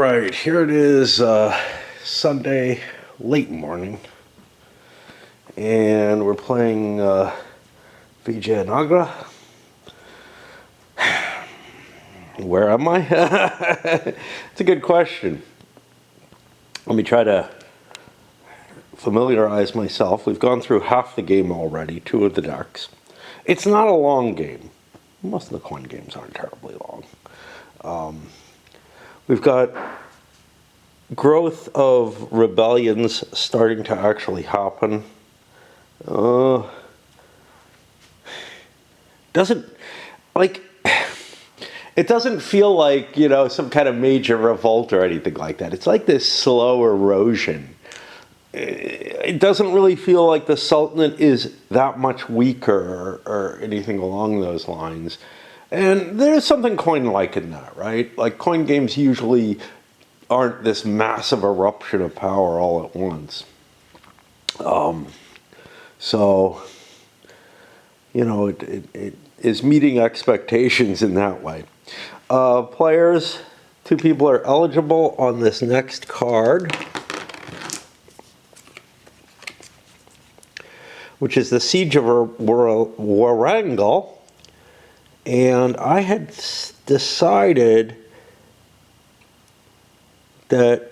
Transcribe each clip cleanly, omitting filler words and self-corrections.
Alright, here it is, Sunday late morning, and we're playing Vijayanagara. Where am I? It's a good question. Let me try to familiarize myself. We've gone through half the game already, 2 of the decks. It's not a long game. Most of the coin games aren't terribly long. We've got growth of rebellions starting to actually happen. It doesn't feel like, some kind of major revolt or anything like that. It's like this slow erosion. It doesn't really feel like the Sultanate is that much weaker or anything along those lines. And there's something coin-like in that, right? Like, coin games usually aren't this massive eruption of power all at once. It is meeting expectations in that way. Players, 2 people are eligible on this next card, which is the Siege of Warangal. And I had decided that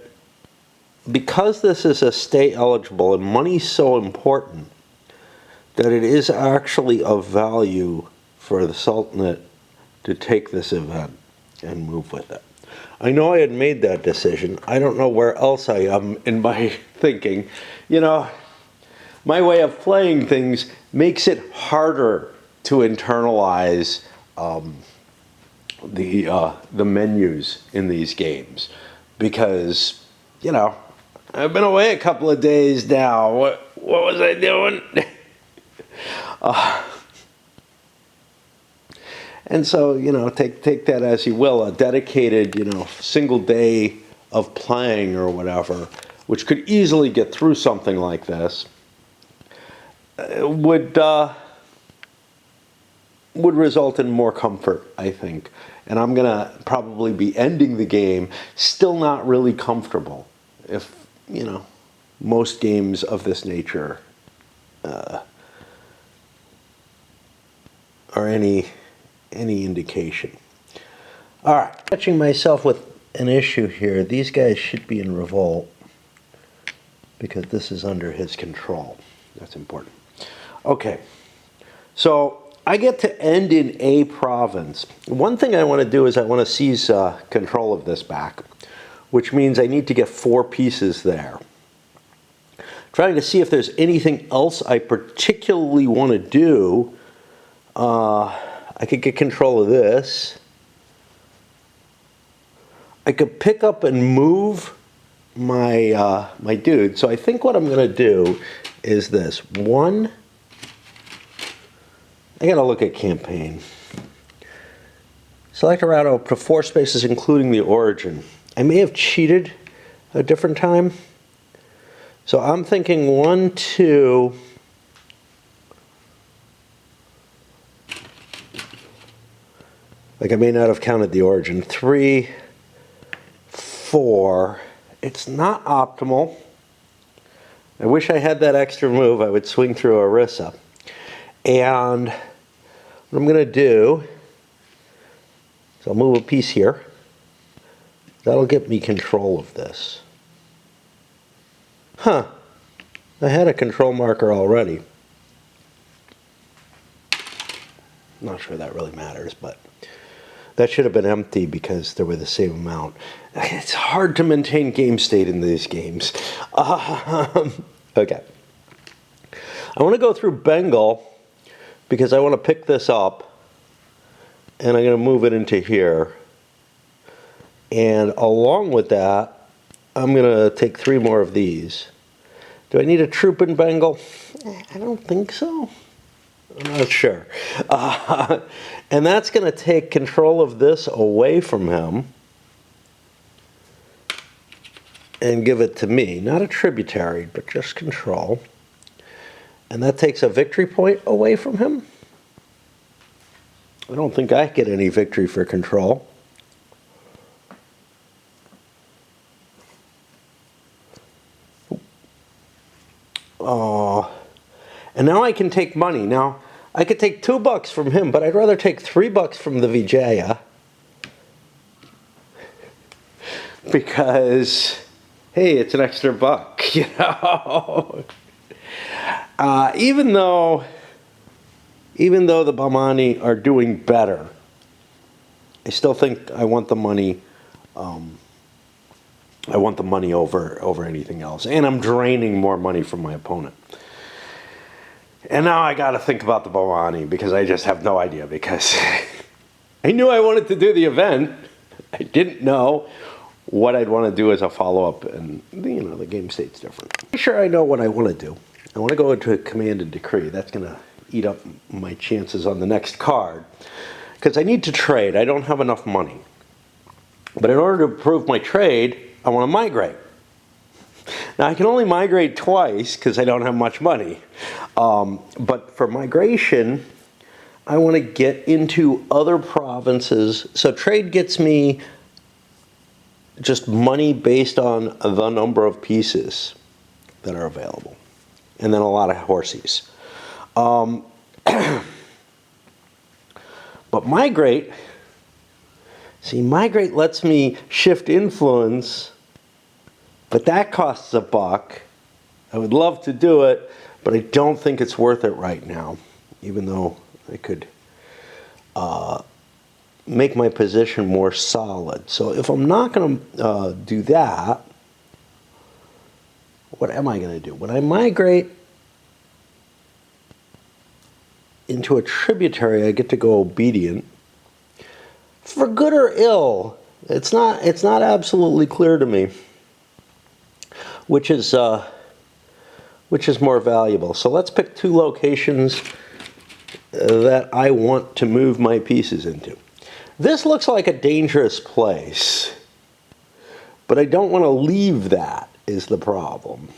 because this is a stay eligible and money's so important, that it is actually of value for the Sultanate to take this event and move with it. I know I had made that decision. I don't know where else I am in my thinking. My way of playing things makes it harder to internalize the menus in these games, because I've been away a couple of days now. What was I doing? And so take that as you will. A dedicated single day of playing or whatever, which could easily get through something like this, would result in more comfort, I think. And I'm gonna probably be ending the game still not really comfortable, if most games of this nature are any indication. All right, catching myself with an issue here. These guys should be in revolt because this is under his control. That's important. Okay, so I get to end in a province. One thing I want to do is I want to seize control of this back, which means I need to get 4 pieces there. Trying to see if there's anything else I particularly want to do. I could get control of this. I could pick up and move my my dude. So I think what I'm going to do is this. 1. I gotta look at campaign. Select a route up to 4 spaces, including the origin. I may have cheated a different time. So I'm thinking 1, 2. Like I may not have counted the origin. 3, 4. It's not optimal. I wish I had that extra move. I would swing through Orissa. And what I'm going to do is I'll move a piece here. That'll get me control of this. I had a control marker already. Not sure that really matters, but that should have been empty because there were the same amount. It's hard to maintain game state in these games. Okay. I want to go through Bengal because I want to pick this up, and I'm going to move it into here. And along with that, I'm going to take 3 more of these. Do I need a troop in Bengal? I don't think so. I'm not sure. And that's going to take control of this away from him and give it to me. Not a tributary, but just control. And that takes a victory point away from him. I don't think I get any victory for control. And now I can take money. Now, I could take $2 from him, but I'd rather take $3 from the Vijaya. Because, hey, it's an extra buck, you know? Even though the bani are doing better, I still think I want the money. I want the money over anything else, and I'm draining more money from my opponent. And now I got to think about the bani because I just have no idea. Because I knew I wanted to do the event, I didn't know what I'd want to do as a follow-up, and you know the game state's different. I'm sure I know what I want to do. I want to go into a command and decree. That's going to eat up my chances on the next card because I need to trade. I don't have enough money. But in order to improve my trade, I want to migrate. Now I can only migrate twice because I don't have much money. But for migration, I want to get into other provinces. So trade gets me just money based on the number of pieces that are available. And then a lot of horses. But migrate, see, migrate lets me shift influence, but that costs $1. I would love to do it, but I don't think it's worth it right now, even though I could make my position more solid. So if I'm not going to do that, what am I going to do? When I migrate into a tributary, I get to go obedient. For good or ill, it's not absolutely clear to me which is more valuable. So let's pick 2 locations that I want to move my pieces into. This looks like a dangerous place, but I don't want to leave that, is the problem.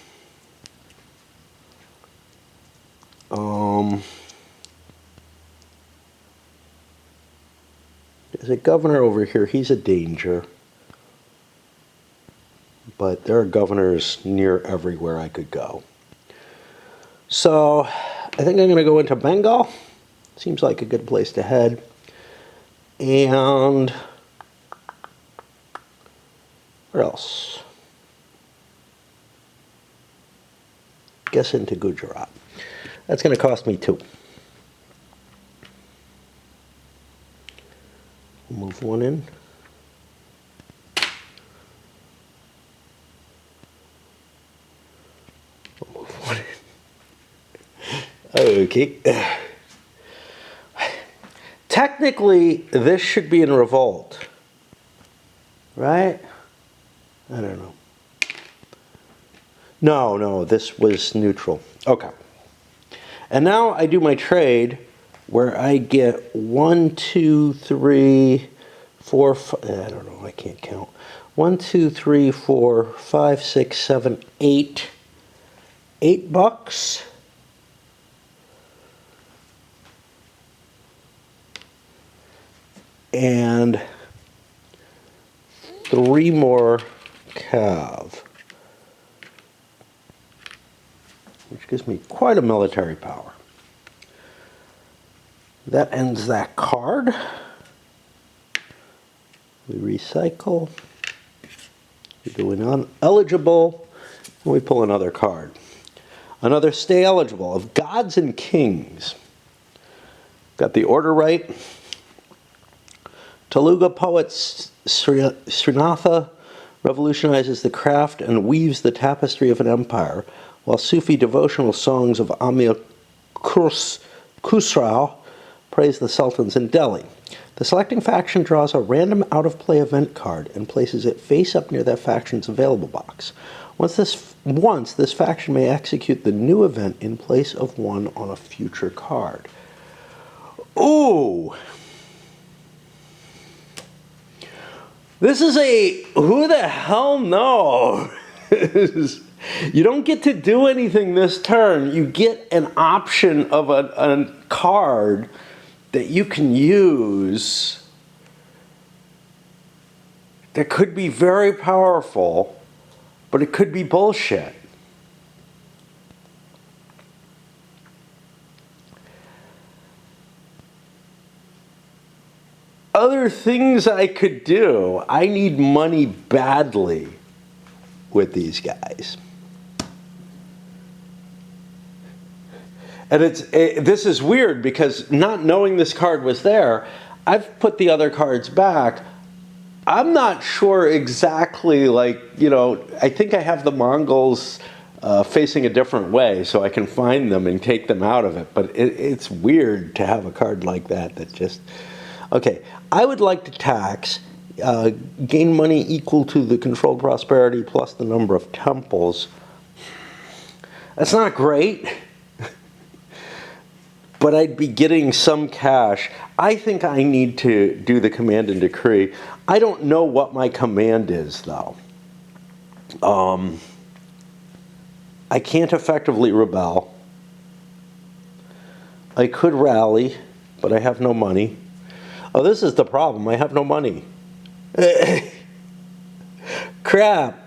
There's a governor over here. He's a danger. But there are governors near everywhere I could go. So I think I'm going to go into Bengal. Seems like a good place to head. And where else? Guess into Gujarat. That's going to cost me 2. We'll move 1 in. We'll move 1 in. Okay. Technically, this should be in revolt, right? I don't know. No, this was neutral. Okay. And now I do my trade where I get 1, 2, 3, 4, 5, I don't know, I can't count. 1, 2, 3, 4, 5, 6, 7, 8. $8. And 3 more cav, which gives me quite a military power. That ends that card. We recycle. We go in uneligible, and we pull another card. Another stay eligible of Gods and Kings. Got the order right. Telugu poet Srinatha revolutionizes the craft and weaves the tapestry of an empire, while Sufi devotional songs of Amir Khusrau praise the sultans in Delhi. The selecting faction draws a random out-of-play event card and places it face up near that faction's available box. Once this faction may execute the new event in place of one on a future card. Ooh! This is a who the hell knows? You don't get to do anything this turn. You get an option of a card that you can use that could be very powerful, but it could be bullshit. other things I could do. I need money badly with these guys. And this is weird because not knowing this card was there, I've put the other cards back. I'm not sure exactly, like, you know, I think I have the Mongols facing a different way so I can find them and take them out of it. But it's weird to have a card like that that just... Okay, I would like to tax, gain money equal to the controlled prosperity plus the number of temples. That's not great. But I'd be getting some cash. I think I need to do the command and decree. I don't know what my command is, though. I can't effectively rebel. I could rally, but I have no money. Oh, this is the problem. I have no money. Crap.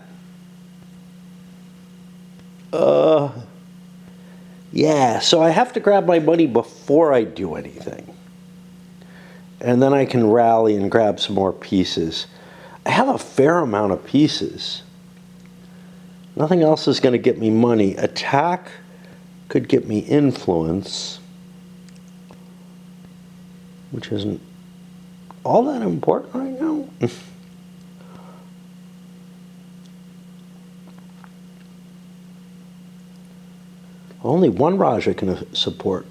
Yeah, so I have to grab my money before I do anything. And then I can rally and grab some more pieces. I have a fair amount of pieces. Nothing else is going to get me money. Attack could get me influence, which isn't all that important right now. Only one Raja can support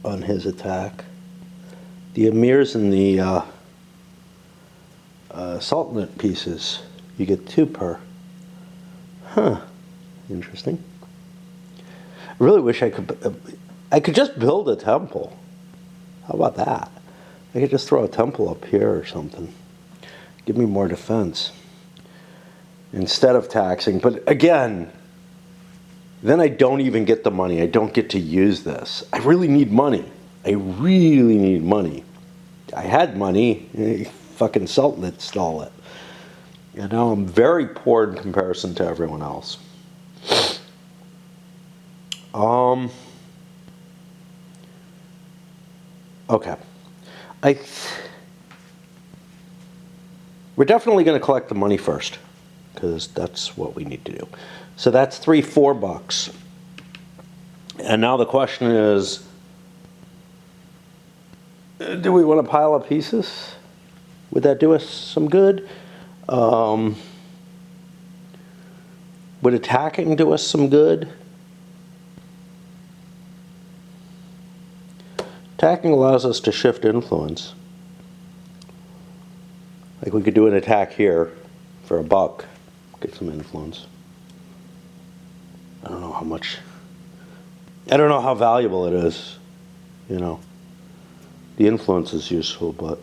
on his attack. The emirs and the sultanate pieces, you get 2 per. Huh, interesting. I really wish I could just build a temple. How about that? I could just throw a temple up here or something. Give me more defense instead of taxing. But again, then I don't even get the money. I don't get to use this. I really need money. I really need money. I had money. Fucking Sultanate stole it. You know, I'm very poor in comparison to everyone else. Okay. We're definitely going to collect the money first, because that's what we need to do. So that's $3-4. And now the question is, do we want to pile up pieces? Would that do us some good? Would attacking do us some good? Attacking allows us to shift influence. Like we could do an attack here for $1, get some influence. I don't know how much. I don't know how valuable it is, you know. The influence is useful, but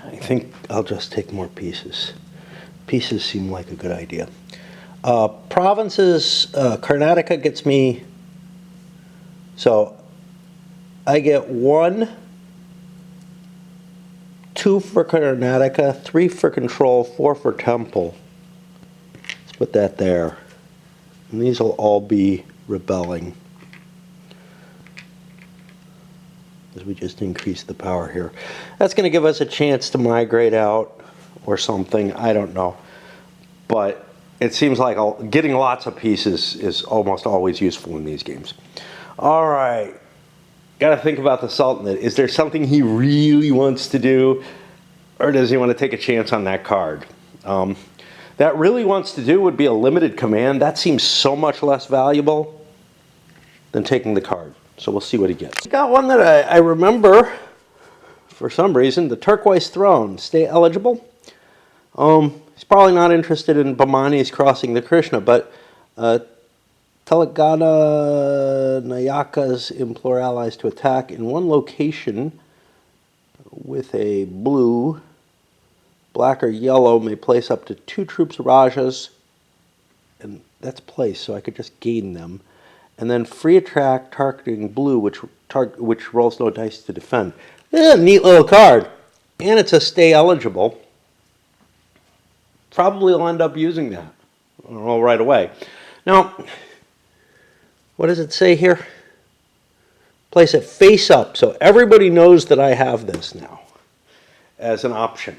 I think I'll just take more pieces. Pieces seem like a good idea. Provinces, Karnataka gets me, so I get 1, 2 for Karnataka, 3 for control, 4 for temple. Let's put that there. And these will all be rebelling, as we just increase the power here. That's going to give us a chance to migrate out or something. I don't know. But it seems like getting lots of pieces is almost always useful in these games. All right. Got to think about the Sultanate. Is there something he really wants to do, or does he want to take a chance on that card? That really wants to do would be a limited command. That seems so much less valuable than taking the card. So we'll see what he gets. Got one that I remember for some reason, the Turquoise Throne. Stay eligible. He's probably not interested in Bamanis crossing the Krishna, but Telangana Nayakas implore allies to attack in one location with a blue, black or yellow may place up to 2 troops Rajas, and that's placed, so I could just gain them. And then free attack targeting blue, which rolls no dice to defend. This is a neat little card, and it's a stay eligible. probably will end up using that all right away. Now, what does it say here? Place it face up, so everybody knows that I have this now as an option.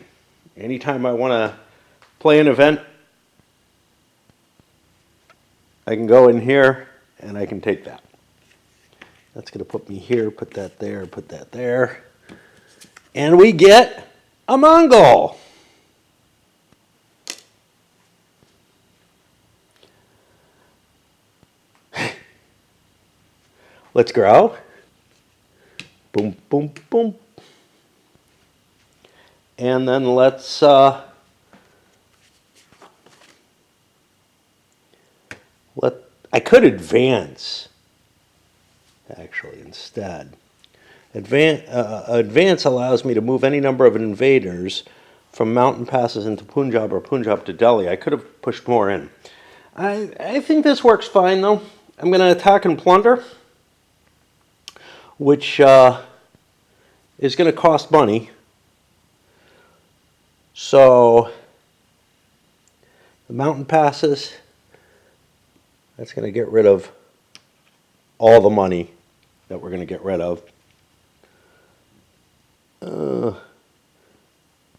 Anytime I want to play an event, I can go in here and I can take that. That's going to put me here, put that there, put that there. And we get a Mongol. Let's grow. Boom, boom, boom. And then let's I could advance actually instead. Advance allows me to move any number of invaders from mountain passes into Punjab or Punjab to Delhi. I could have pushed more in. I think this works fine though. I'm going to attack and plunder, which is going to cost money. So the mountain passes, that's going to get rid of all the money that we're going to get rid of.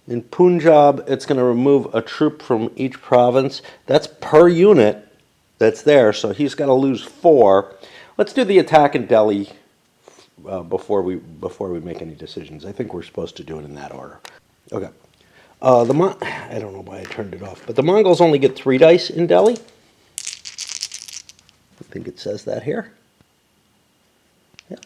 In Punjab, it's going to remove a troop from each province. That's per unit that's there, so he's got to lose 4. Let's do the attack in Delhi before we make any decisions. I think we're supposed to do it in that order. Okay. I don't know why I turned it off, but the Mongols only get 3 dice in Delhi. I think it says that here. Yeah.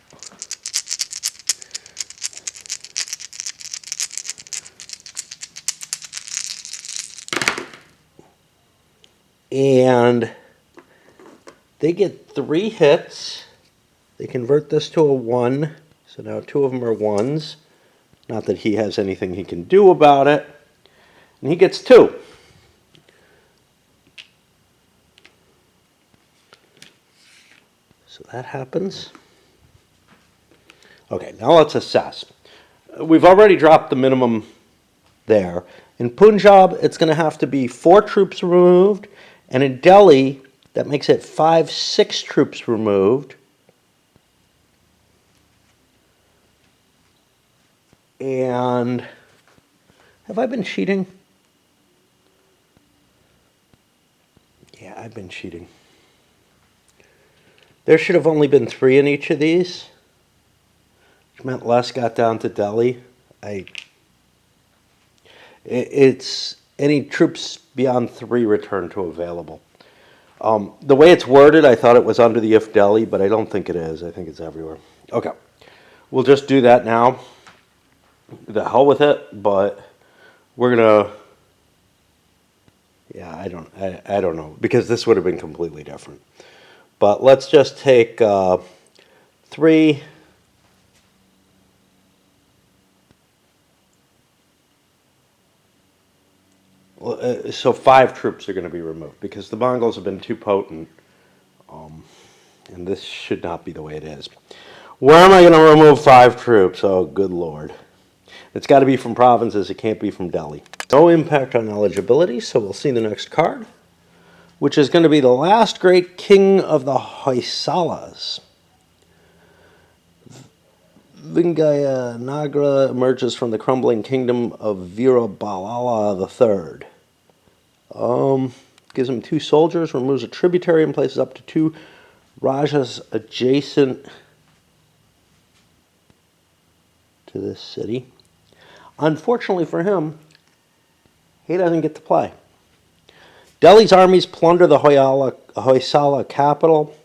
And they get 3 hits. They convert this to a 1, so now 2 of them are 1s. Not that he has anything he can do about it. And he gets 2. So that happens. Okay, now let's assess. We've already dropped the minimum there. In Punjab, it's going to have to be 4 troops removed. And in Delhi, that makes it 6 troops removed. And have I been cheating? Yeah, I've been cheating. There should have only been 3 in each of these, which meant less got down to Delhi. It's any troops beyond 3 return to available. The way it's worded, I thought it was under the if Delhi, but I don't think it is. I think it's everywhere. Okay, we'll just do that now. The hell with it, but we're gonna. Yeah, I don't know, because this would have been completely different. But let's just take 3. So 5 troops are going to be removed because the Mongols have been too potent, and this should not be the way it is. Where am I going to remove 5 troops? Oh, good Lord. It's got to be from provinces. It can't be from Delhi. No impact on eligibility, so we'll see the next card, which is going to be the last great king of the Hoysalas. Vijayanagara emerges from the crumbling kingdom of Veerabalala III. Gives him 2 soldiers, removes a tributary, and places up to 2 rajas adjacent to this city. Unfortunately for him, he doesn't get to play. Delhi's armies plunder the Hoysala capital.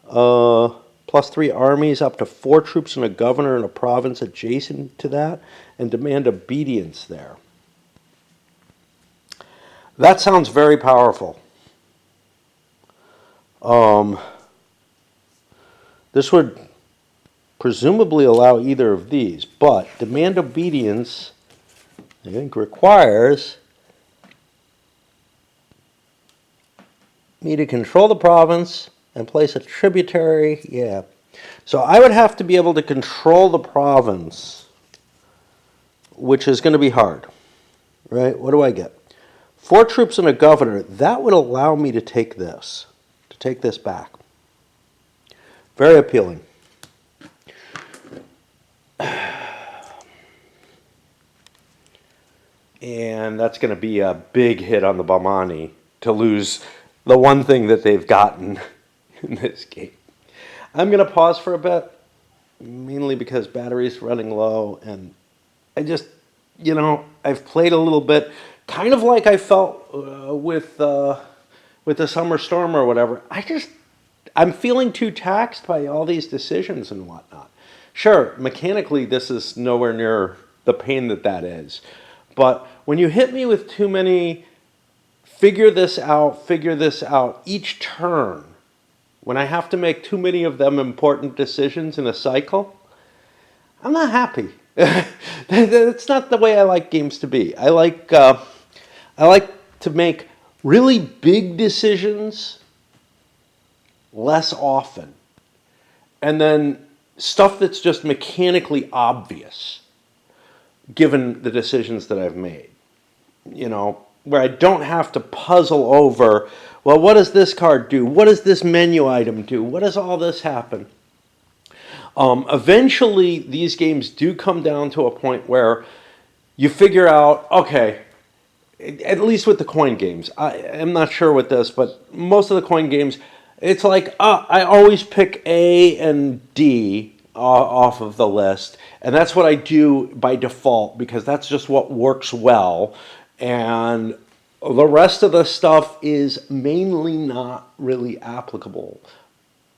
+3 armies, up to 4 troops and a governor in a province adjacent to that, and demand obedience there. That sounds very powerful. This would presumably allow either of these, but demand obedience, I think, requires me to control the province and place a tributary. Yeah. So I would have to be able to control the province, which is going to be hard, right? What do I get? 4 troops and a governor, that would allow me to take this back. Very appealing. And that's going to be a big hit on the bani to lose the one thing that they've gotten in this game. I'm going to pause for a bit, mainly because battery's running low, and I just, I've played a little bit, kind of like I felt with the Summer Storm or whatever. I'm feeling too taxed by all these decisions and whatnot. Sure, mechanically, this is nowhere near the pain that is. But when you hit me with too many figure this out each turn, when I have to make too many of them important decisions in a cycle, I'm not happy. That's not the way I like games to be. I like to make really big decisions less often, and then stuff that's just mechanically obvious, given the decisions that I've made. Where I don't have to puzzle over, well, what does this card do? What does this menu item do? What does all this happen? Eventually, these games do come down to a point where you figure out, okay, at least with the coin games, I'm not sure with this, but most of the coin games, it's like, I always pick A and D off of the list, and that's what I do by default, because that's just what works well, and the rest of the stuff is mainly not really applicable.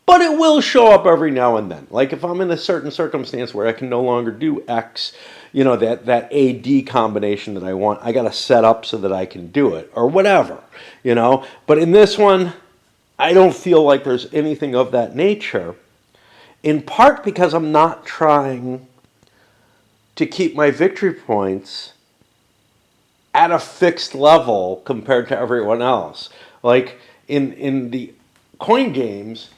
But it will show up every now and then. Like if I'm in a certain circumstance where I can no longer do X, that AD combination that I want, I got to set up so that I can do it, or whatever, But in this one, I don't feel like there's anything of that nature, in part because I'm not trying to keep my victory points at a fixed level compared to everyone else. Like in the coin games,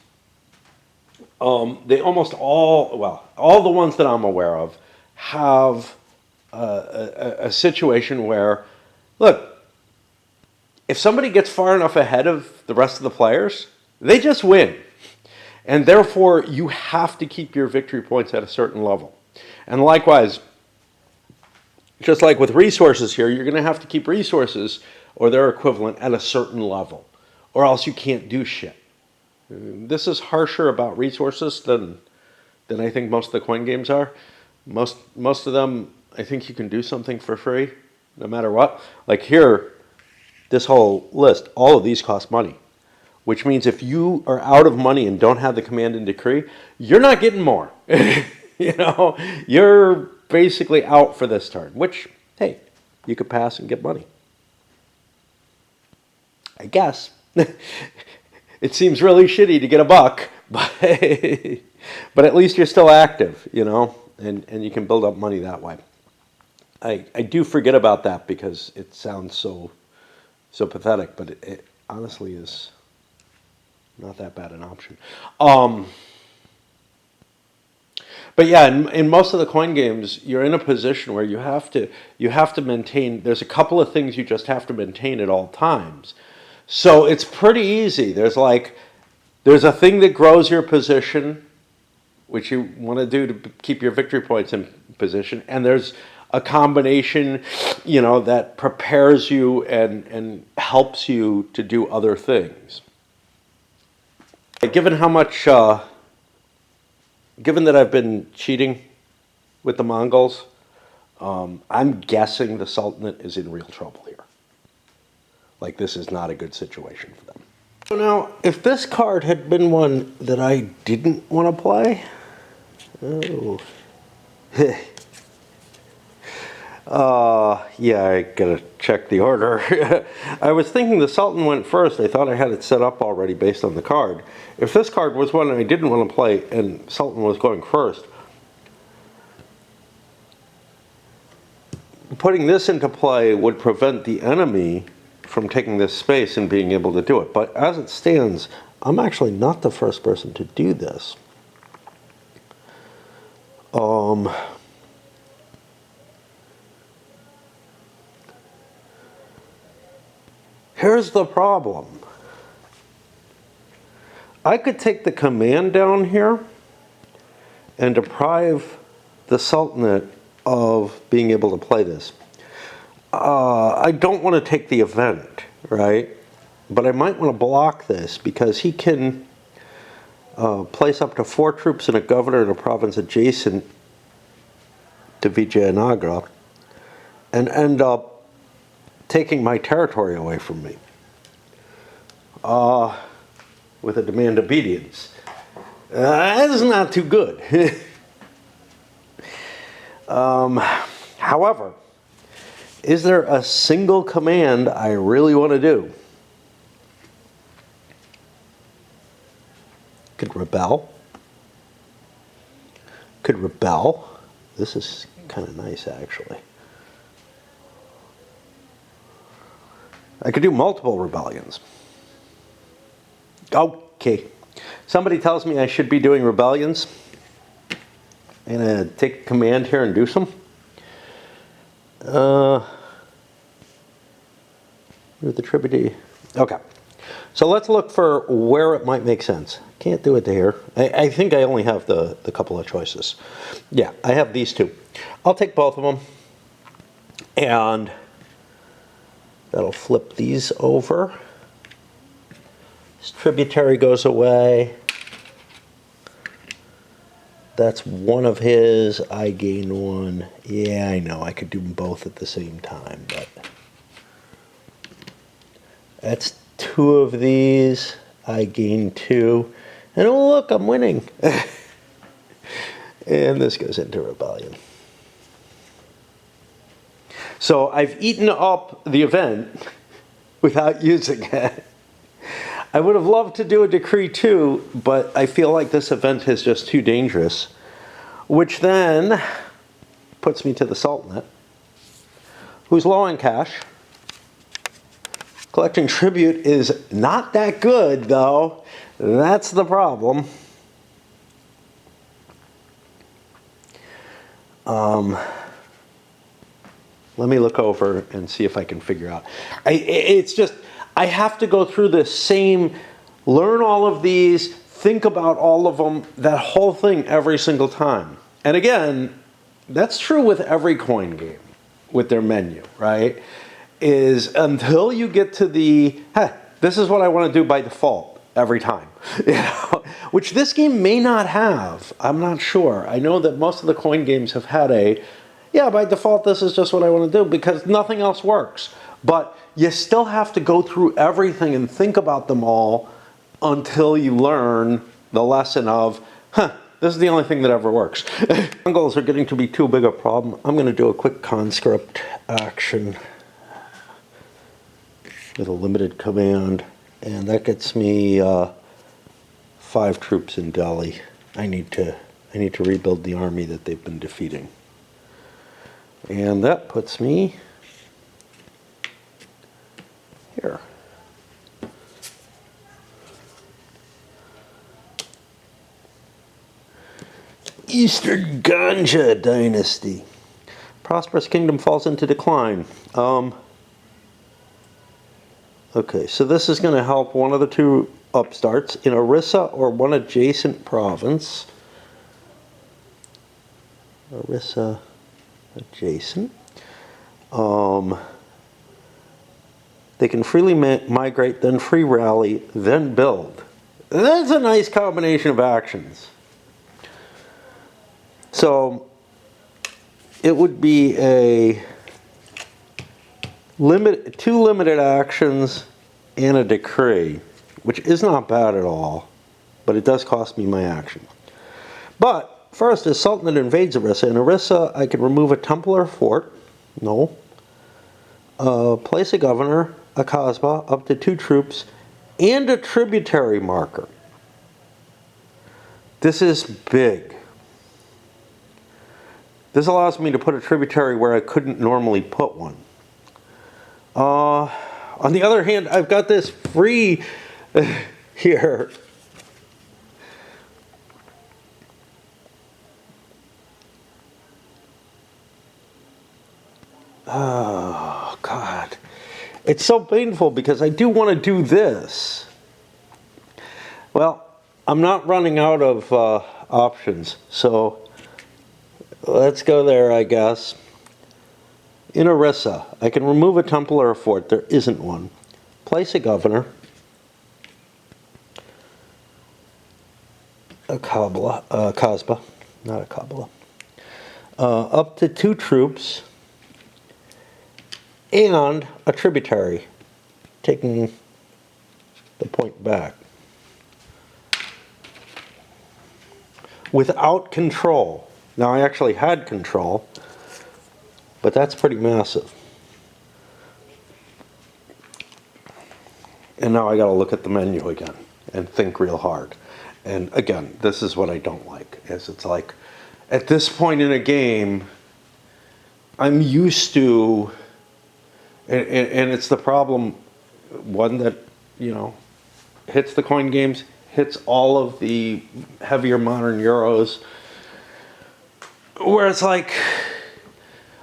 they almost all the ones that I'm aware of have a situation where, look, if somebody gets far enough ahead of the rest of the players, they just win. And therefore, you have to keep your victory points at a certain level. And likewise, just like with resources here, you're going to have to keep resources or their equivalent at a certain level, or else you can't do shit. This is harsher about resources than I think most of the coin games are. Most of them, I think you can do something for free, no matter what. Like here, this whole list, all of these cost money, which means if you are out of money and don't have the command and decree, you're not getting more. You're basically out for this turn, which, hey, you could pass and get money. I guess. It seems really shitty to get a buck, but at least you're still active, and you can build up money that way. I do forget about that because it sounds so pathetic, but it honestly is not that bad an option. But yeah, in most of the coin games, you're in a position where you have to maintain. There's a couple of things you just have to maintain at all times. So it's pretty easy. There's a thing that grows your position, which you want to do to keep your victory points in position, and there's a combination, that prepares you and helps you to do other things. Given how much, given that I've been cheating with the Mongols, I'm guessing the Sultanate is in real trouble here. Like, this is not a good situation for them. So now, if this card had been one that I didn't want to play, yeah, I gotta check the order. I was thinking the Sultan went first. I thought I had it set up already based on the card. If this card was one I didn't want to play and Sultan was going first, putting this into play would prevent the enemy from taking this space and being able to do it. But as it stands, I'm actually not the first person to do this. here's the problem. I could take the command down here and deprive the Sultanate of being able to play this. I don't want to take the event, right? But I might want to block this because he can place up to 4 troops and a governor in a province adjacent to Vijayanagara and end up taking my territory away from me with a demand obedience. That's not too good. However, is there a single command I really want to do? Could rebel. Could rebel. This is kind of nice, actually. I could do multiple rebellions. Okay. Somebody tells me I should be doing rebellions. I'm going to take command here and do some. With the tributary. Okay. So let's look for where it might make sense. Can't do it here. I think I only have the couple of choices. Yeah, I have these two. I'll take both of them. And that'll flip these over. This tributary goes away. That's one of his. I gain one. Yeah, I know. I could do them both at the same time, but that's 2 of these. I gain 2. And oh, look, I'm winning. And this goes into rebellion. So I've eaten up the event without using it. I would have loved to do a decree too, but I feel like this event is just too dangerous, which then puts me to the Sultanate, who's low on cash. Collecting tribute is not that good, though. That's the problem. Let me look over and see if I can figure out. It's just, I have to go through this same, learn all of these, think about all of them, that whole thing every single time. And again, that's true with every coin game, with their menu, right? Is until you get to the, hey, this is what I want to do by default every time. You know? Which this game may not have. I'm not sure. I know that most of the coin games have had a, yeah, by default, this is just what I want to do because nothing else works. But you still have to go through everything and think about them all until you learn the lesson of, this is the only thing that ever works. Mongols are getting to be too big a problem. I'm going to do a quick conscript action with a limited command. And that gets me 5 troops in Delhi. I need to rebuild the army that they've been defeating. And that puts me here. Eastern Ganja Dynasty. Prosperous kingdom falls into decline. Okay, so this is going to help one of the 2 upstarts in Orissa or one adjacent province. Orissa adjacent. They can freely migrate, then free rally, then build. That's a nice combination of actions. So it would be a 2 limited actions and a decree, which is not bad at all, but it does cost me my action. But first, as Sultanate invades Orissa, in Orissa I can remove a temple or fort, place a governor, a kasbah, up to 2 troops, and a tributary marker. This is big. This allows me to put a tributary where I couldn't normally put one. On the other hand, I've got this free here. Oh, God. It's so painful because I do want to do this. Well, I'm not running out of options, so let's go there, I guess. In Orissa, I can remove a temple or a fort. There isn't one. Place a governor. A Kasbah, not a Kabbalah. Up to 2 troops. And a tributary, taking the point back. Without control. Now, I actually had control, but that's pretty massive. And now I got to look at the menu again and think real hard. And again, this is what I don't like, is it's like, at this point in a game, I'm used to... And it's the problem, one that, you know, hits the coin games, hits all of the heavier modern Euros, where it's like,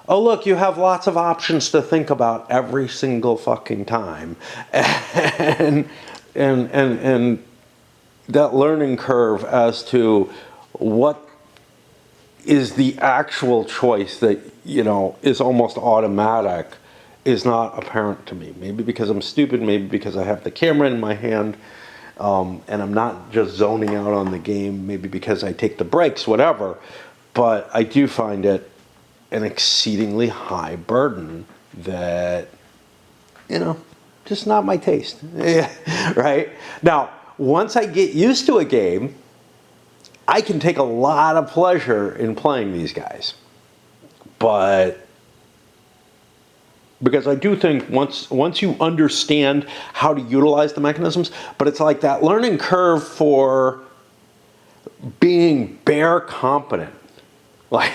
oh look, you have lots of options to think about every single fucking time. And that learning curve as to what is the actual choice that, you know, is almost automatic is not apparent to me. Maybe because I'm stupid, maybe because I have the camera in my hand, and I'm not just zoning out on the game, maybe because I take the breaks, whatever. But I do find it an exceedingly high burden that, you know, just not my taste. Right? Now, once I get used to a game, I can take a lot of pleasure in playing these guys. But because I do think once you understand how to utilize the mechanisms, but it's like that learning curve for being bear competent, like,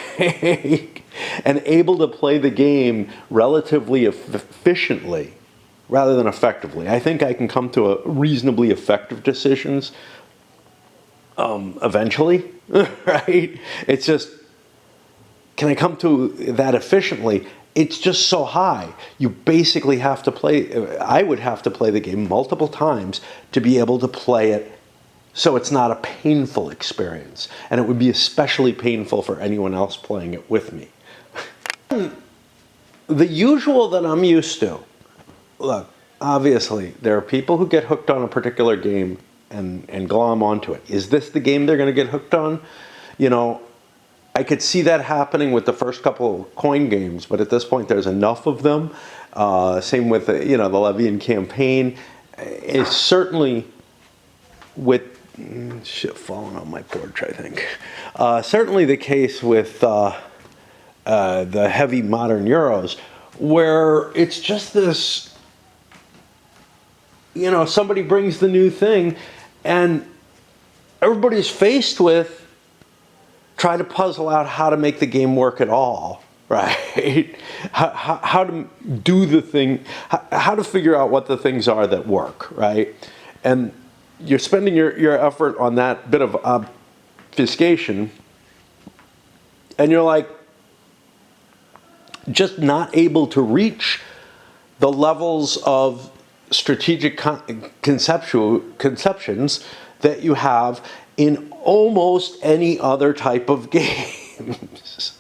and able to play the game relatively efficiently rather than effectively. I think I can come to a reasonably effective decisions eventually, right? It's just, can I come to that efficiently? It's just so high. You basically have to play, I would have to play the game multiple times to be able to play it so it's not a painful experience. And it would be especially painful for anyone else playing it with me. The usual that I'm used to, look, obviously, there are people who get hooked on a particular game and glom onto it. Is this the game they're going to get hooked on? You know, I could see that happening with the first couple of coin games, but at this point there's enough of them. Same with the, you know, the Levian campaign. It's certainly with shit falling on my porch, I think. Certainly the case with the heavy modern Euros, where it's just this, you know, somebody brings the new thing and everybody's faced with try to puzzle out how to make the game work at all, right? How to do the thing, how to figure out what the things are that work, right? And you're spending your effort on that bit of obfuscation, and you're like just not able to reach the levels of strategic conceptions that you have in almost any other type of games.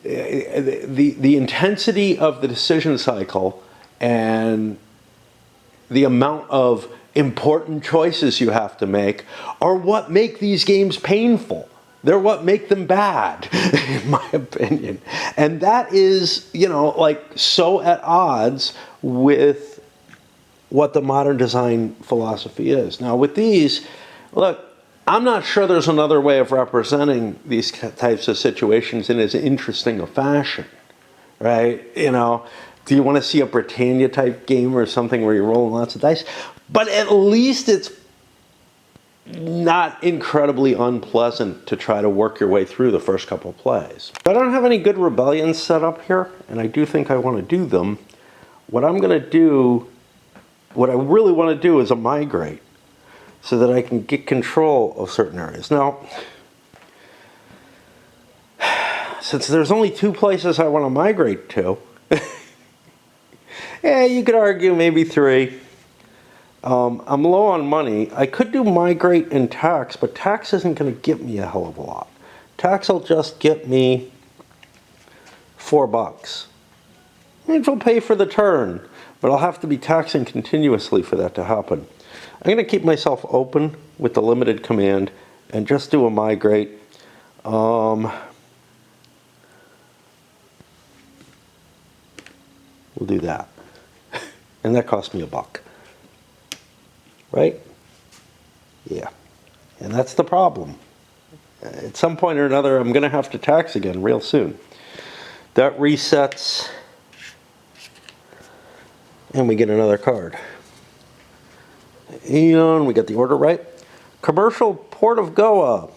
The intensity of the decision cycle and the amount of important choices you have to make are what make these games painful. They're what make them bad, in my opinion. And that is, you know, like so at odds with what the modern design philosophy is. Now with these, look, I'm not sure there's another way of representing these types of situations in as interesting a fashion, right? You know, do you want to see a Britannia type game or something where you're rolling lots of dice? But at least it's not incredibly unpleasant to try to work your way through the first couple of plays. I don't have any good rebellions set up here, and I do think I want to do them. What I'm going to do, what I really want to do is a migrate, so that I can get control of certain areas. Now, since there's only 2 places I want to migrate to, Yeah, you could argue maybe 3. I'm low on money. I could do migrate and tax, but tax isn't going to get me a hell of a lot. Tax will just get me $4. Which will pay for the turn, but I'll have to be taxing continuously for that to happen. I'm going to keep myself open with the limited command and just do a migrate. We'll do that. And that cost me $1. Right? Yeah. And that's the problem. At some point or another, I'm going to have to tax again real soon. That resets, and we get another card. And we get the order right. Commercial Port of Goa.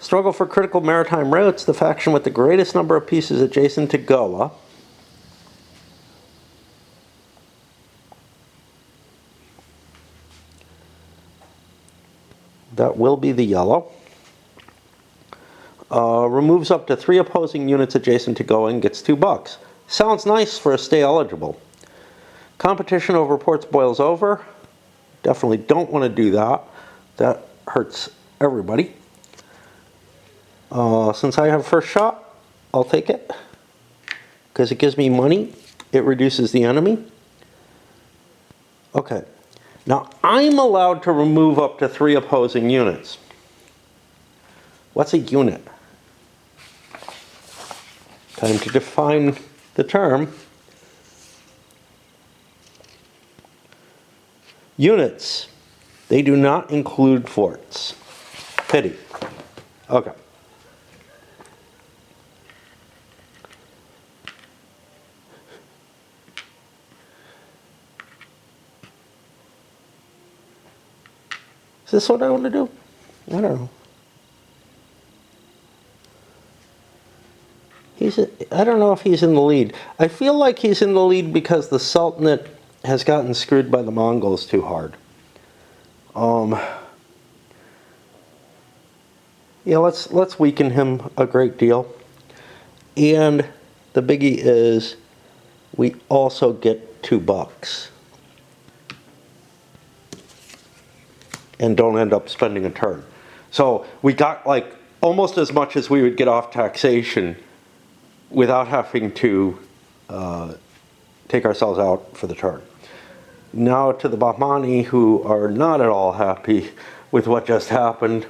Struggle for critical maritime routes. The faction with the greatest number of pieces adjacent to Goa. That will be the yellow. Removes up to 3 opposing units adjacent to Goa and gets $2. Sounds nice for a stay eligible. Competition over ports boils over. Definitely don't want to do that. That hurts everybody. Since I have first shot, I'll take it. Because it gives me money. It reduces the enemy. Okay. Now, I'm allowed to remove up to 3 opposing units. What's a unit? Time to define the term. Units. They do not include forts. Pity. Okay. Is this what I want to do? I don't know. I don't know if he's in the lead. I feel like he's in the lead because the Sultanate has gotten screwed by the Mongols too hard. Yeah, let's weaken him a great deal. And the biggie is we also get $2. And don't end up spending a turn. So we got like almost as much as we would get off taxation without having to take ourselves out for the turn. Now to the bani, who are not at all happy with what just happened.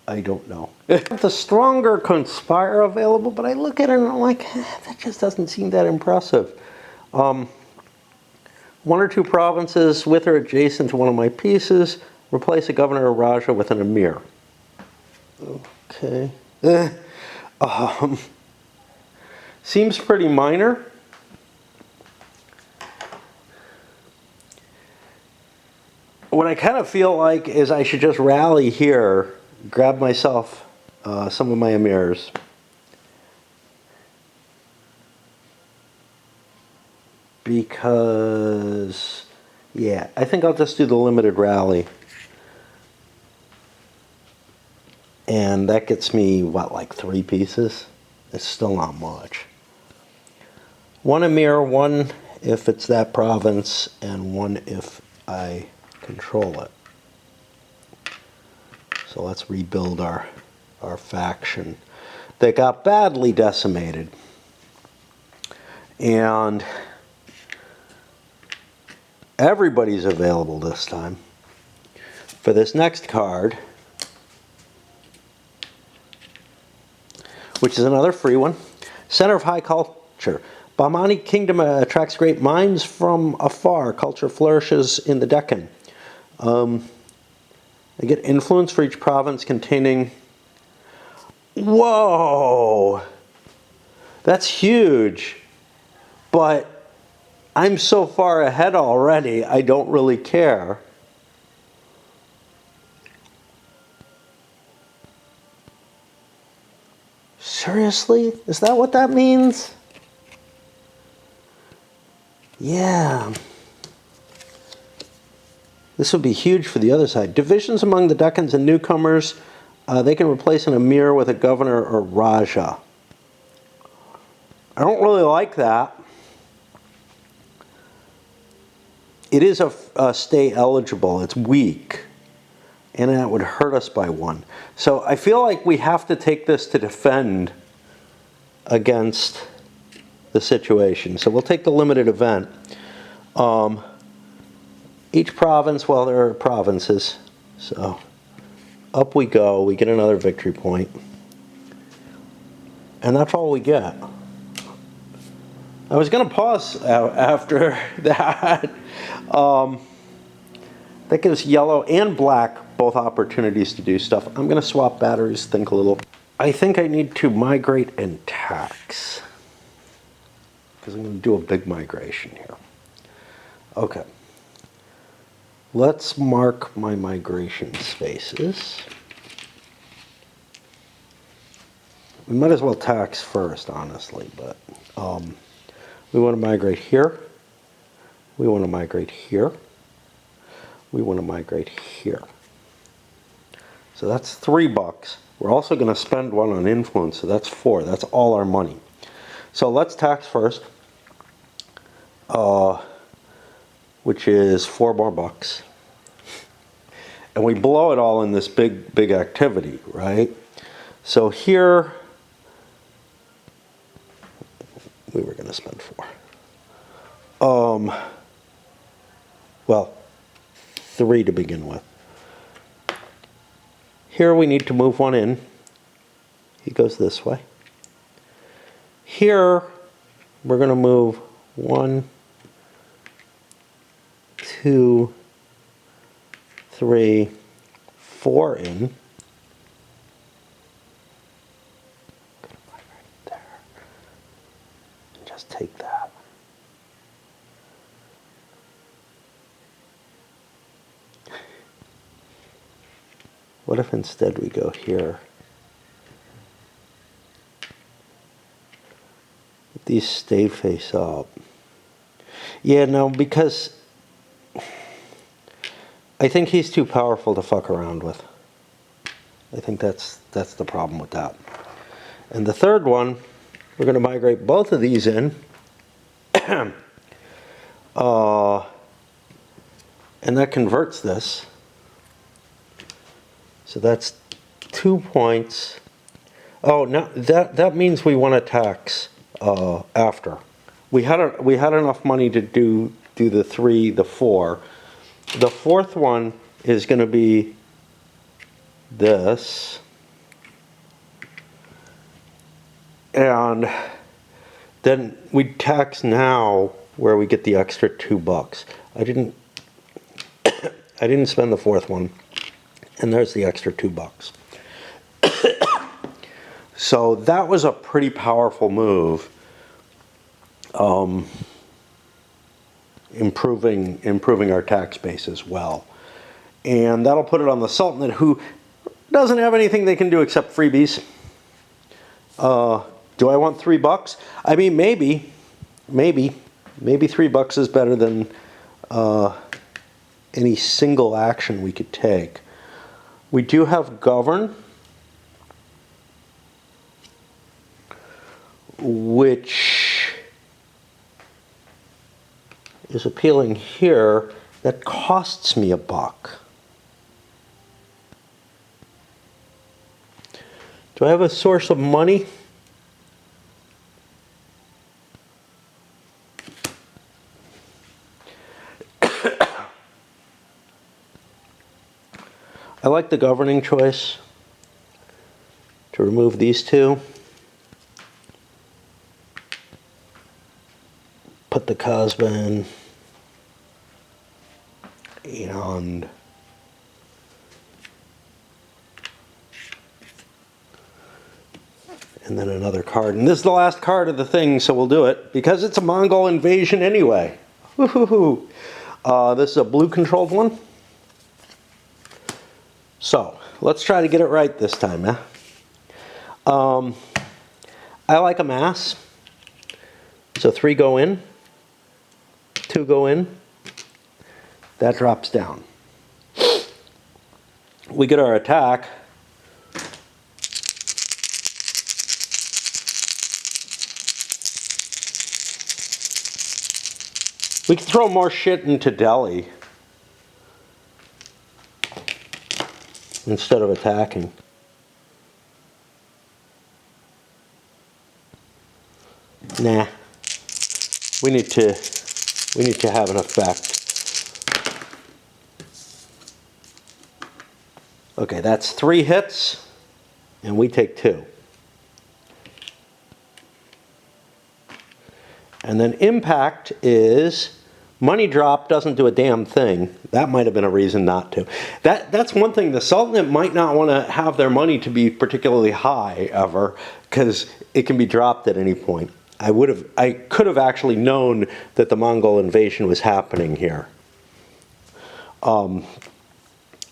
I don't know. The stronger conspire available, but I look at it and I'm like, that just doesn't seem that impressive. 1 or 2 provinces with or adjacent to one of my pieces. Replace a governor or raja with an emir. Okay. Seems pretty minor. What I kind of feel like is I should just rally here, grab myself some of my emirs. Because, yeah, I think I'll just do the limited rally. And that gets me, what, like 3 pieces? It's still not much. 1 emir, 1 if it's that province, and 1 if I control it. So let's rebuild our faction. They got badly decimated. And everybody's available this time. For this next card, which is another free one, Center of High Culture. Bahmani Kingdom attracts great minds from afar. Culture flourishes in the Decan. I get influence for each province containing... Whoa! That's huge. But I'm so far ahead already, I don't really care. Seriously? Is that what that means? Yeah. This would be huge for the other side. Divisions among the Decans and newcomers. They can replace an emir with a governor or raja. I don't really like that. It is a stay eligible. It's weak. And that would hurt us by 1. So I feel like we have to take this to defend against the situation. So we'll take the limited event. Each province, well, there are provinces. So up we go. We get another victory point. And that's all we get. I was going to pause after that. That gives yellow and black both opportunities to do stuff. I'm going to swap batteries, think a little. I think I need to migrate and tax. Because I'm going to do a big migration here. Okay. Let's mark my migration spaces. We might as well tax first, honestly, but we want to migrate here. We want to migrate here. We want to migrate here. So that's $3. We're also going to spend 1 on influence, so that's 4. That's all our money. So let's tax first, which is 4 more bucks. And we blow it all in this big activity, right? So here, we were going to spend 4. Well, 3 to begin with. Here we need to move 1 in. He goes this way. Here, we're going to move 1, 2, 3, 4 in. Right there. And just take that. What if instead we go here? These stay face up. Yeah, no, because I think he's too powerful to fuck around with. I think that's the problem with that. And the third one, we're going to migrate both of these in. And that converts this. So that's 2 points. Oh, no, that means we want to tax after. We had enough money to do the 3, the 4. The fourth one is going to be this. And then we tax now where we get the extra $2. I didn't spend the fourth one. And there's the extra $2. So that was a pretty powerful move. Improving our tax base as well. And that'll put it on the Sultanate, who doesn't have anything they can do except freebies. Do I want $3? I mean, maybe $3 is better than any single action we could take. We do have govern, which is appealing here. That costs me $1. Do I have a source of money? I like the governing choice to remove these 2. Put the Kasbah in. And then another card. And this is the last card of the thing, so we'll do it. Because it's a Mongol invasion anyway. Woohoo! This is a blue-controlled one. So, let's try to get it right this time, eh? I like a mass. So 3 go in. 2 go in. That drops down. We get our attack. We can throw more shit into Delhi instead of attacking. Nah. We need to have an effect. Okay, that's 3 hits, and we take 2. And then impact is money drop doesn't do a damn thing. That might have been a reason not to. That's one thing. The Sultanate might not want to have their money to be particularly high ever, because it can be dropped at any point. I could have actually known that the Mongol invasion was happening here. And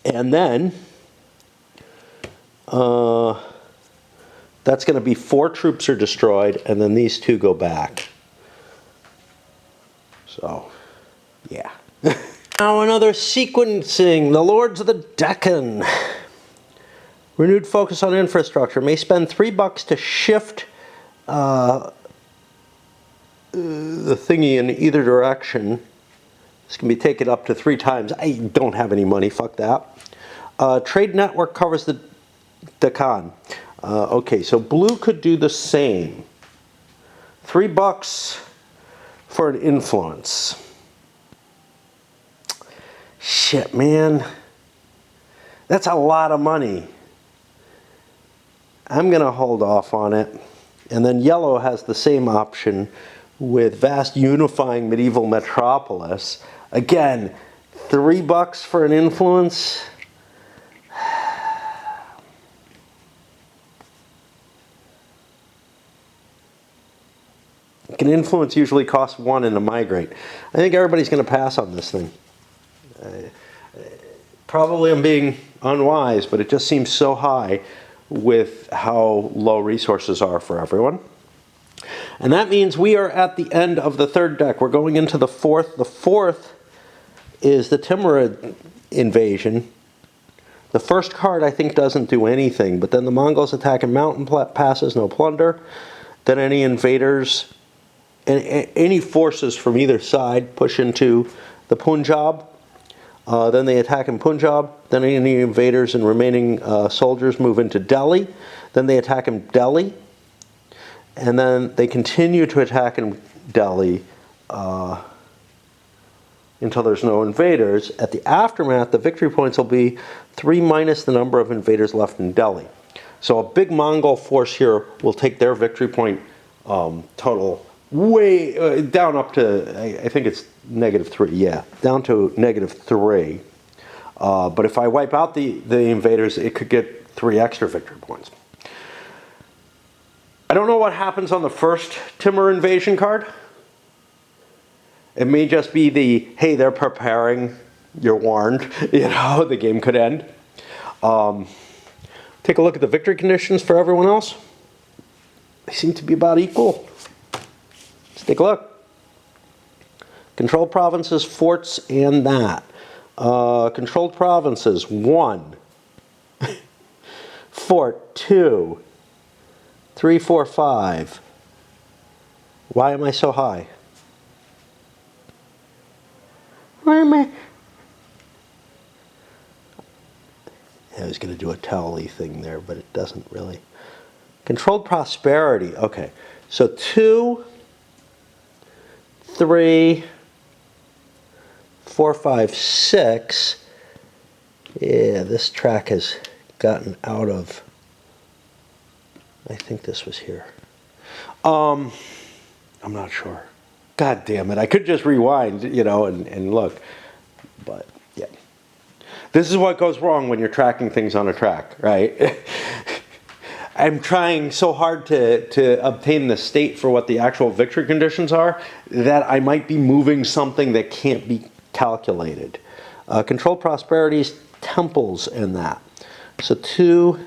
then that's going to be 4 troops are destroyed, and then these 2 go back. So, yeah. Now another sequencing. The Lords of the Decan. Renewed focus on infrastructure. May spend $3 to shift the thingy in either direction. This can be taken up to 3 times. I don't have any money. Fuck that. Trade network covers the Decan. Okay, so blue could do the same. $3 for an influence. Shit, man. That's a lot of money. I'm going to hold off on it. And then yellow has the same option with vast unifying medieval metropolis. Again, $3 for an influence. An influence usually costs 1 in a migrate. I think everybody's going to pass on this thing. Probably I'm being unwise, but it just seems so high with how low resources are for everyone. And that means we are at the end of the 3rd deck. We're going into the 4th. The 4th is the Timid invasion. The first card, I think, doesn't do anything, but then the Mongols attack in mountain passes, no plunder. Then any invaders and any forces from either side push into the Punjab. Then they attack in Punjab. Then any invaders and remaining soldiers move into Delhi. Then they attack in Delhi. And then they continue to attack in Delhi until there's no invaders. At the aftermath, the victory points will be 3 minus the number of invaders left in Delhi. So a big Mongol force here will take their victory point total way down up to, I think it's -3, yeah, down to -3. But if I wipe out the invaders, it could get 3 extra victory points. I don't know what happens on the first Timur invasion card. It may just be the, hey, they're preparing, you're warned, you know, the game could end. Take a look at the victory conditions for everyone else. They seem to be about equal. Let's take a look. Controlled provinces, forts, and that. Controlled provinces, 1. Fort, 2. 3, 4, 5. Why am I so high? Why am I? I was going to do a tally thing there, but it doesn't really. Controlled prosperity. Okay, so 2, 3, 4, 5, 6. Yeah, this track has gotten out of. I think this was here. I'm not sure. God damn it. I could just rewind, you know, and look. But, yeah. This is what goes wrong when you're tracking things on a track, right? I'm trying so hard to obtain the state for what the actual victory conditions are that I might be moving something that can't be calculated. Controlled prosperities, temples, and that. So 2,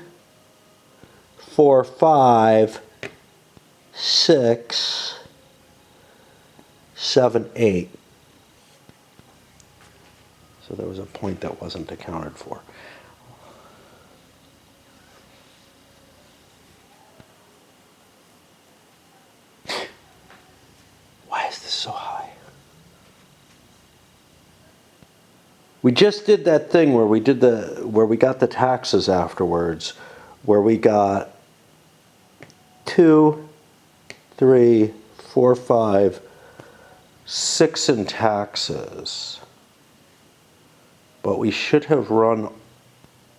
4, 5, 6, 7, 8. So there was a point that wasn't accounted for. Why is this so high? We just did that thing where we got the taxes afterwards, where we got 2, 3, 4, 5, 6 in taxes. But we should have run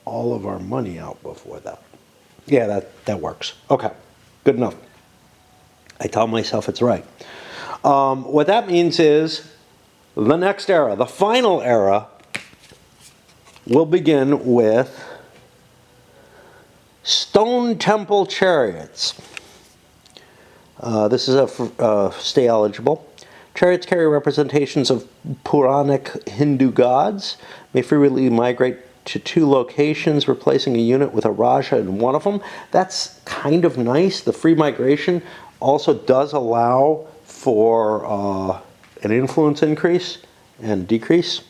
all of our money out before that. Yeah, that works. Okay, good enough. I tell myself it's right. What that means is the next era, the final era, will begin with stone temple chariots. This is a stay eligible. Chariots carry representations of Puranic Hindu gods, may freely migrate to 2 locations, replacing a unit with a Raja in one of them. That's kind of nice. The free migration also does allow for an influence increase and decrease.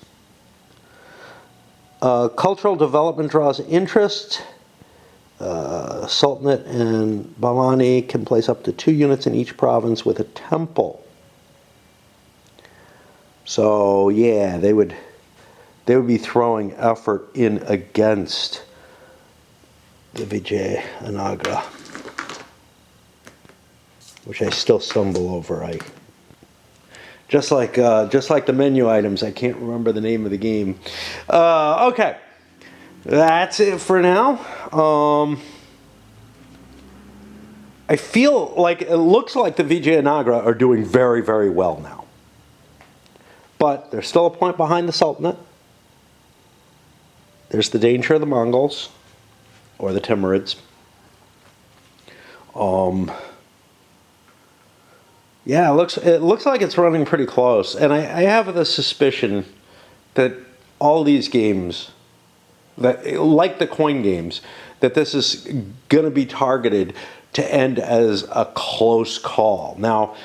Cultural development draws interest. Sultanate and bani can place up to 2 units in each province with a temple. So yeah, they would be throwing effort in against the Vijayanagara, which I still stumble over. Just like the menu items, I can't remember the name of the game. Okay, that's it for now. I feel like it looks like the Vijayanagara are doing very, very well now. But there's still a point behind the Sultanate. There's the danger of the Mongols, or the Timurids. Yeah, it looks like it's running pretty close. And I have the suspicion that all these games, that like the coin games, that this is going to be targeted to end as a close call. Now,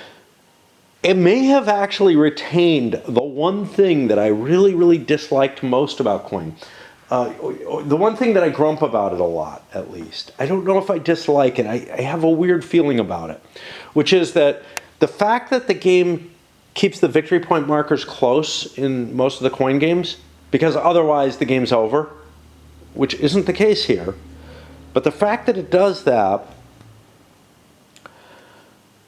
it may have actually retained the one thing that I really, really disliked most about coin. The one thing that I grump about it a lot, at least. I don't know if I dislike it. I have a weird feeling about it, which is that the fact that the game keeps the victory point markers close in most of the coin games, because otherwise the game's over, which isn't the case here. But the fact that it does that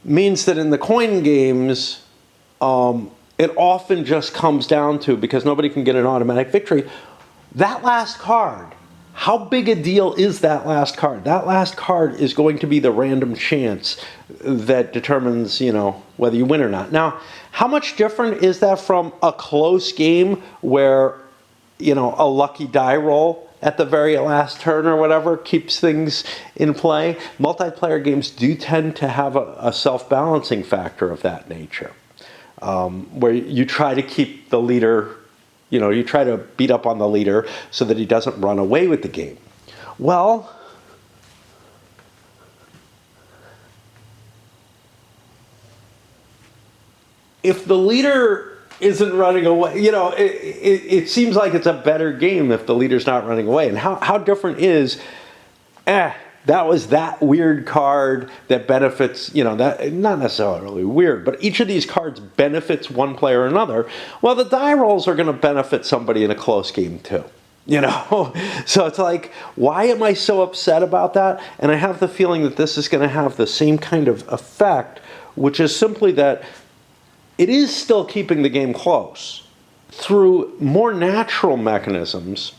means that in the coin games, it often just comes down to, because nobody can get an automatic victory, that last card. How big a deal is that last card? That last card is going to be the random chance that determines, whether you win or not. Now, how much different is that from a close game where, a lucky die roll at the very last turn or whatever keeps things in play? Multiplayer games do tend to have a self-balancing factor of that nature, where you try to keep the leader, you try to beat up on the leader so that he doesn't run away with the game. Well, if the leader isn't running away, it seems like it's a better game if the leader's not running away. And how different is, that was that weird card that benefits, that not necessarily weird, but each of these cards benefits one player or another. Well, the die rolls are going to benefit somebody in a close game too. So it's like, why am I so upset about that? And I have the feeling that this is going to have the same kind of effect, which is simply that it is still keeping the game close through more natural mechanisms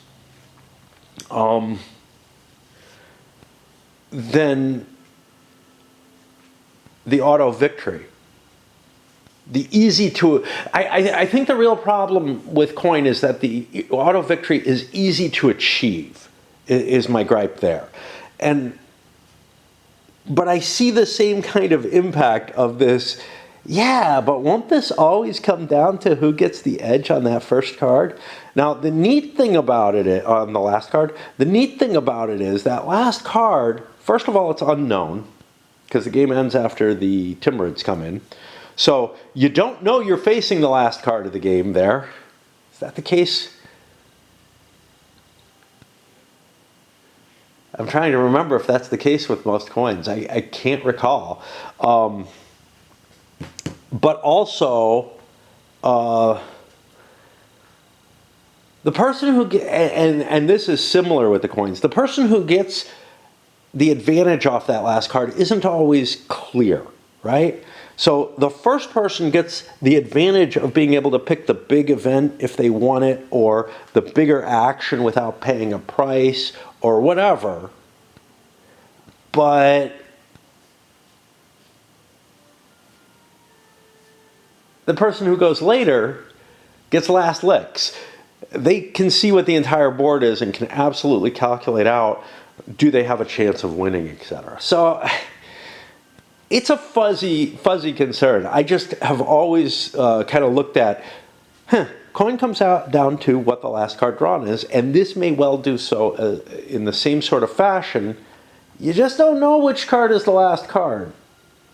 than the auto victory. The easy to, I think the real problem with coin is that the auto victory is easy to achieve, is my gripe there. But I see the same kind of impact of this. Yeah, but won't this always come down to who gets the edge on that first card? Now, the neat thing about it, on the last card, the neat thing about it is that last card, first of all, it's unknown, because the game ends after the Timurids come in. So you don't know you're facing the last card of the game there. Is that the case? I'm trying to remember if that's the case with most coins. I can't recall. But also, The person who and this is similar with the coins. The person who gets the advantage off that last card isn't always clear, right? So the first person gets the advantage of being able to pick the big event if they want it, or the bigger action without paying a price, or whatever. But the person who goes later gets last licks. They can see what the entire board is and can absolutely calculate out, do they have a chance of winning, etc. So it's a fuzzy concern. I just have always kind of looked at, coin comes out down to what the last card drawn is, and this may well do so in the same sort of fashion. You just don't know which card is the last card.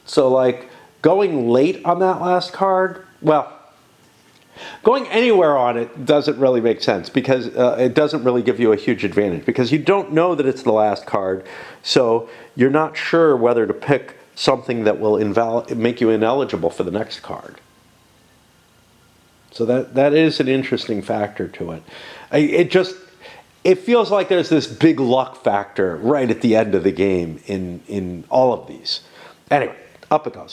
So like going late on that last card, well, going anywhere on it doesn't really make sense, because it doesn't really give you a huge advantage, because you don't know that it's the last card, so you're not sure whether to pick something that will make you ineligible for the next card. So that is an interesting factor to it. It feels like there's this big luck factor right at the end of the game in all of these. Anyway, up it goes.